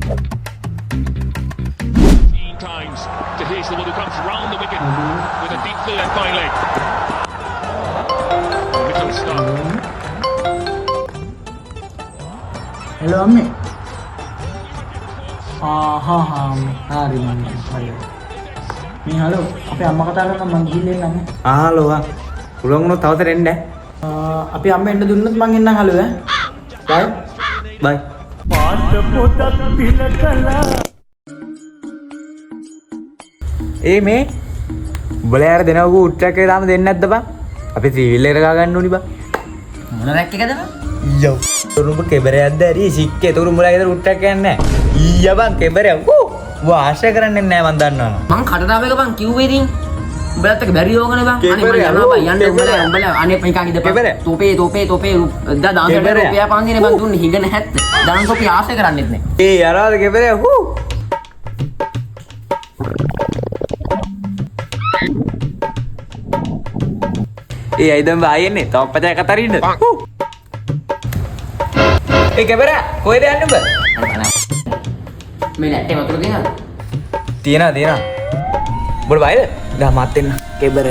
Times to Hazelwood, who comes round the wicket with a deep clear by leg. Middle stop. Hello අම්මේ. හරි මම හරි. මේ hello අපේ අම්මා කතා කරනවා මං ගිහින් එන්නම්. හලෝ පුළුවන් වුණොත් තවතර එන්න. අපි අම්ම එන්න දුන්නොත් මං එන්නම් හලෝ ඈ. බයි. පාට පොතක් පිළකලා. ඒ මේ උඹලා යාර දෙනවකෝ උට්ටක් එක තාම දෙන්නේ නැද්ද බං? අපි සිවිල් එක ගා ගන්න ඕනි බං. මොන රැක් එකද බං? ඊයෝ. උඹ කෙබරයක්ද හරි සික්කේ. ඒක උඹලා ගෙදර උට්ටක් යන්නේ නැහැ. ඊයා බං කෙබරයක්. ඌ ආශා කරන්නේ නැහැ මන් දන්නවා. මං කටදාම එක බං කිව්වේ ඉතින්. උඹලත් එක්ක බැරි යෝගනේ බං. අනේ මම යනවා බං යන්න උඹලා අනේ නිකන් ඉඳපන්. තෝපේ දා දාන්සට රුපියා 500 නේ මං දුන්නේ හිඟ නැහැත්. දාන් කොපි ආශා කරන්නේත් නැහැ. ඒ යනවාද කෙබරයක්? ඒ අයිදම් ආයෙන්නේ තව පචය කතරින්ද ඒ කෙබර කොහෙද යන්නේ උඹ මේ නැට්ටේ වතුර දෙනවද තියෙනවා උඹට බයද දා මාත් එන්න කෙබර